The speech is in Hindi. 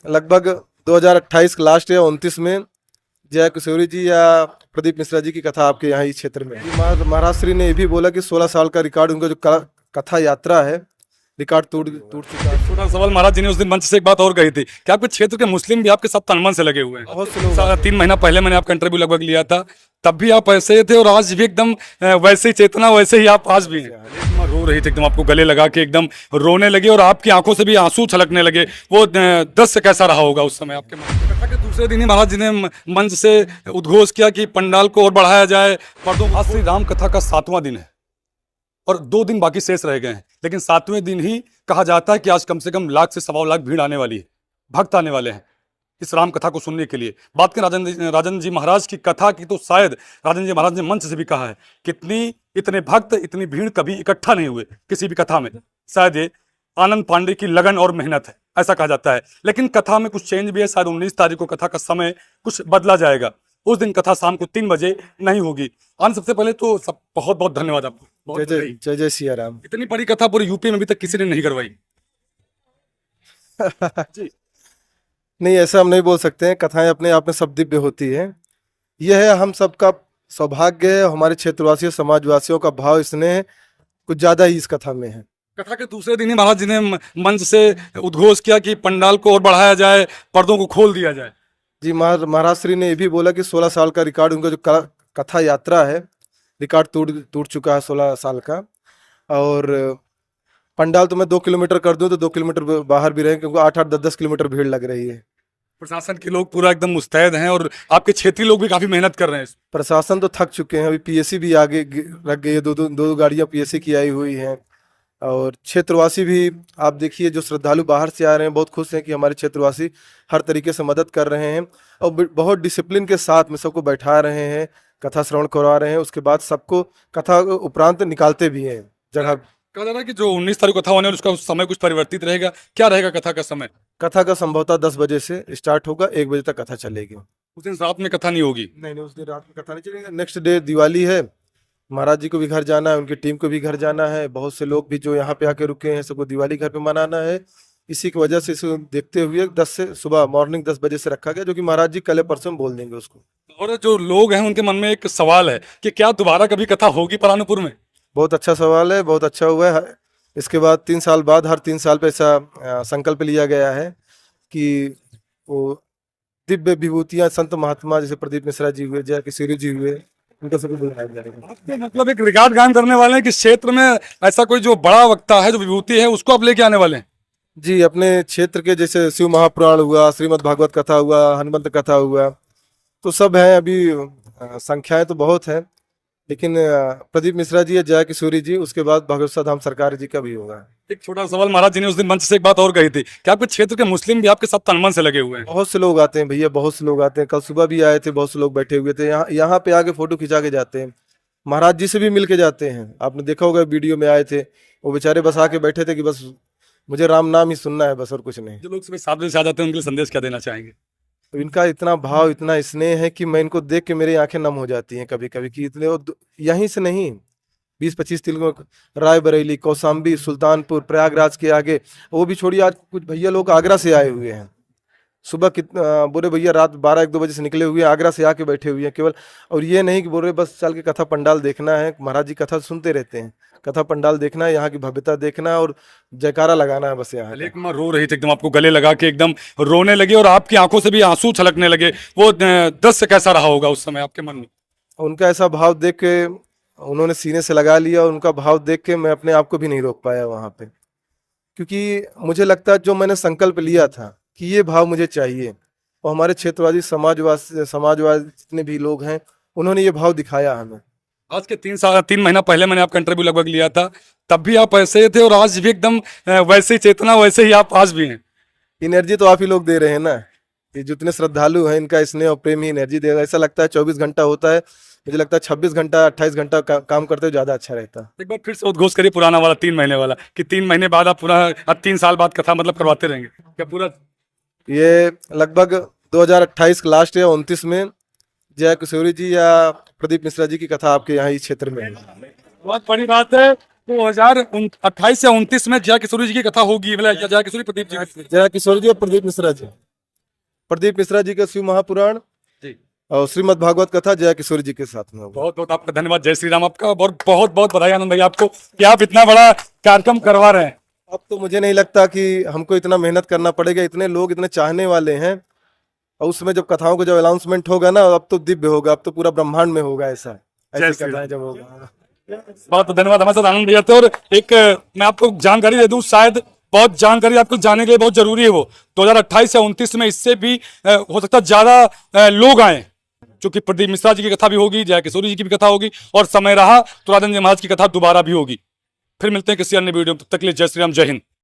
लगभग 2028 के लास्ट या 29 में जय किशोरी जी या प्रदीप मिश्रा जी की कथा आपके यहाँ इस क्षेत्र में है। महाराज श्री ने ये भी बोला कि 16 साल का रिकॉर्ड उनका जो कथा यात्रा है रिकॉर्ड टूट चुका है। छोटा सवाल, महाराज जी ने उस दिन मंच से एक बात और कही थी कि आपके क्षेत्र के मुस्लिम भी आपके साथ तन मन से लगे हुए हैं। बहुत से लोग 3 महीना पहले मैंने आपका इंटरव्यू लगभग लिया था, तब भी आप ऐसे ही थे और आज भी एकदम वैसे ही चेतना, वैसे ही आप आज भी हैं। रो रही थी एकदम, आपको गले लगा के एकदम रोने लगे और आपकी आंखों से भी आंसू छलकने लगे। वो दृश्य कैसा रहा होगा उस समय आपके मन में? कथा के दूसरे दिन ही महाराज जी ने मंच से उद्घोष किया कि पंडाल को और बढ़ाया जाए, पर्दों। आज श्री राम कथा का 7वां दिन है और 2 दिन बाकी शेष रह गए हैं, लेकिन 7वें दिन ही कहा जाता है कि आज कम से कम लाख से 1.25 लाख भीड़ आने वाली है, भक्त आने वाले हैं इस राम कथा को सुनने के लिए। बात करें राजन जी महाराज की कथा की, तो शायद राजन जी महाराज ने मंच से भी कहा है कितनी इतने भक्त, इतनी भीड़ कभी इकट्ठा नहीं हुए किसी भी कथा में। शायद ये आनंद पांडे की लगन और मेहनत है, ऐसा कहा जाता है। लेकिन कथा में कुछ चेंज भी है, शायद 19 तारीख को कथा का समय कुछ बदला जाएगा। उस दिन कथा शाम को 3 बजे नहीं होगी। आनंद, सबसे पहले तो सब बहुत बहुत धन्यवाद आपको। जय जय जय जय सिया राम। इतनी बड़ी कथा पूरे यूपी में अभी तक किसी ने नहीं करवाई। जी। नहीं, ऐसा हम नहीं बोल सकते हैं। कथाएं अपने आप में सब दिव्य होती है। यह है हम सबका सौभाग्य है, हमारे क्षेत्रवासियों समाजवासियों का भाव स्नेह कुछ ज्यादा ही इस कथा में है। कथा के दूसरे दिन ही महाराज जी ने मंच से उद्घोष किया कि पंडाल को और बढ़ाया जाए, पर्दों को खोल दिया जाए। जी, महाराज श्री ने ये भी बोला कि 16 साल का रिकॉर्ड उनका जो कथा यात्रा है रिकॉर्ड टूट चुका है 16 साल का। और पंडाल तो मैं 2 किलोमीटर कर दूं तो 2 किलोमीटर बाहर भी रहे, क्योंकि 8-8 10-10 किलोमीटर भीड़ लग रही है। प्रशासन के लोग पूरा एकदम मुस्तैद हैं और आपके क्षेत्रीय लोग भी काफी मेहनत कर रहे हैं। प्रशासन तो थक चुके हैं, अभी पीएससी भी आगे रख गई है, दो गाड़ियां पीएससी की आई हुई हैं। और क्षेत्रवासी भी आप देखिए, जो श्रद्धालु बाहर से आ रहे हैं बहुत खुश हैं कि हमारे क्षेत्रवासी हर तरीके से मदद कर रहे हैं और बहुत डिसिप्लिन के साथ में सबको बैठा रहे हैं, कथा श्रवण करवा रहे हैं। उसके बाद सबको कथा उपरांत निकालते भी हैं जगह। कहा जा रहा है कि जो 19 तारीख को कथा होने वाली उसका समय कुछ परिवर्तित रहेगा, क्या रहेगा कथा का समय? कथा का संभवतः 10 बजे से स्टार्ट होगा, 1 बजे तक कथा चलेगी। उस दिन रात में कथा नहीं होगी? नहीं, उस दिन रात में कथा नहीं चलेगी। नेक्स्ट डे दिवाली है, महाराज जी को भी घर जाना है, उनकी टीम को भी घर जाना है। बहुत से लोग भी जो यहाँ पे आके रुके हैं सबको दिवाली घर पे मनाना है। इसी की वजह से इसको देखते हुए 10 से सुबह मॉर्निंग 10 बजे से रखा गया, जो कि महाराज जी कल परसों बोल देंगे उसको। और जो लोग हैं उनके मन में एक सवाल है कि क्या दोबारा कभी कथा होगी परानुपुर में? बहुत अच्छा सवाल है, बहुत अच्छा हुआ है। इसके बाद 3 साल बाद हर 3 साल पे ऐसा संकल्प लिया गया है कि वो दिव्य विभूतियां संत महात्मा जैसे प्रदीप मिश्रा जी हुए, जय किशोरी जी हुए, उनको सभी बुलाया जाएगा। मतलब एक रिकॉर्ड कायम करने वाले हैं कि क्षेत्र में ऐसा कोई जो बड़ा वक्ता है, जो विभूति है, उसको आप लेके आने वाले हैं? जी, अपने क्षेत्र के जैसे शिव महापुराण हुआ, श्रीमद् भागवत कथा हुआ, हनुमंत कथा हुआ, तो सब हैं। अभी संख्याएं तो बहुत हैं, लेकिन प्रदीप मिश्रा जी या जय किशोरी जी, उसके बाद भगवत धाम सरकार जी का भी होगा। एक छोटा सवाल, महाराज जी ने उस दिन मंच से एक बात और कही थी कि आपके क्षेत्र के मुस्लिम भी आपके साथ तन मन से लगे हुए हैं। बहुत से लोग आते हैं भैया, बहुत से लोग आते हैं। कल सुबह भी आए थे, बहुत से लोग बैठे हुए थे यहाँ पे आके फोटो खिंचा के जाते हैं, महाराज जी से भी मिल के जाते हैं। आपने देखा होगा वीडियो में आए थे, वो बेचारे बस आके बैठे थे कि बस मुझे राम नाम ही सुनना है, बस और कुछ नहीं। जो लोग सुबह 7 बजे से आ जाते हैं उनके लिए संदेश क्या देना चाहेंगे? तो इनका इतना भाव, इतना स्नेह है कि मैं इनको देख के मेरी आंखें नम हो जाती हैं कभी कभी, कि इतने यहीं से नहीं 20-25 तिलकों, रायबरेली, कौशाम्बी, सुल्तानपुर, प्रयागराज के आगे, वो भी छोड़िए, आज कुछ भैया लोग आगरा से आए हुए हैं। सुबह कितना बोले भैया रात 12-1-2 बजे से निकले हुए हैं, आगरा से आके बैठे हुए हैं केवल। और ये नहीं कि बोल रहे बस चल के कथा पंडाल देखना है, महाराज जी कथा सुनते रहते हैं, कथा पंडाल देखना है, यहाँ की भव्यता देखना है और जयकारा लगाना है बस यहाँ। एक माँ रो रही थी एकदम, आपको गले लगा के एकदम रोने लगे और आपकी आंखों से भी आंसू छलकने लगे। वो दृश्य कैसा रहा होगा उस समय आपके मन में? उनका ऐसा भाव देख के उन्होंने सीने से लगा लिया, और उनका भाव देख के मैं अपने आप को भी नहीं रोक पाया वहां पे, क्योंकि मुझे लगता है जो मैंने संकल्प लिया था कि ये भाव मुझे चाहिए, और हमारे क्षेत्रवादी समाजवादी जितने भी लोग हैं उन्होंने ये भाव दिखाया हमें। आज के 3 महीना पहले मैंने आपका इंटरव्यू लगभग लिया था, तब भी आप ऐसे ही थे और आज भी एकदम वैसे ही चेतना, वैसे ही आप आज भी हैं। एनर्जी तो आप ही लोग दे रहे हैं ना, ये जितने श्रद्धालु हैं इनका स्नेह और प्रेम ही एनर्जी देगा। ऐसा लगता है 24 घंटा होता है, मुझे लगता है 26 घंटा 28 घंटा काम करते हो ज्यादा अच्छा रहता। एक बार फिर से उद्घोष करिए पुराना वाला 3 महीने वाला, कि 3 महीने बाद आप पूरा 3 साल बाद कथा मतलब करवाते रहेंगे क्या पूरा? ये लगभग 2028 के लास्ट या 29 में जय किशोरी जी या प्रदीप मिश्रा जी की कथा आपके यहाँ इस क्षेत्र में है। बहुत बड़ी बात है 2028 या 29 में जया किशोरी जी की कथा होगी, मतलब जया किशोरी प्रदीप जी की। जया किशोर जी और प्रदीप मिश्रा जी, प्रदीप मिश्रा जी का शिव महापुराण जी और श्रीमद् भागवत कथा जया किशोर जी के साथ में होगा। बहुत बहुत आपका धन्यवाद। जय श्री राम। आपका और बहुत बहुत बधाई आनंद भाई आपको कि आप इतना बड़ा कार्यक्रम करवा रहे हैं। अब तो मुझे नहीं लगता कि हमको इतना मेहनत करना पड़ेगा, इतने लोग इतने चाहने वाले हैं, और उसमें जब कथाओं को जब अनाउंसमेंट होगा ना, अब तो दिव्य होगा, अब तो पूरा ब्रह्मांड में होगा ऐसा, जय ऐसी श्री कथाएं राम। जब होगा। बहुत बहुत धन्यवाद, हमारे साथ आनंद भैया थे। और एक मैं आपको जानकारी दे दूं, शायद बहुत जानकारी आपको जानने के लिए बहुत जरूरी है वो 2028 या 29 में इससे भी हो सकता है ज्यादा लोग आए, क्योंकि प्रदीप मिश्रा जी की कथा भी होगी, जया किशोरी जी की भी कथा होगी, और समय रहा तो राजन जी महाराज की कथा दोबारा भी होगी। फिर मिलते हैं किसी अन्य वीडियो में, तब तक के लिए जय श्री राम, जय हिंद।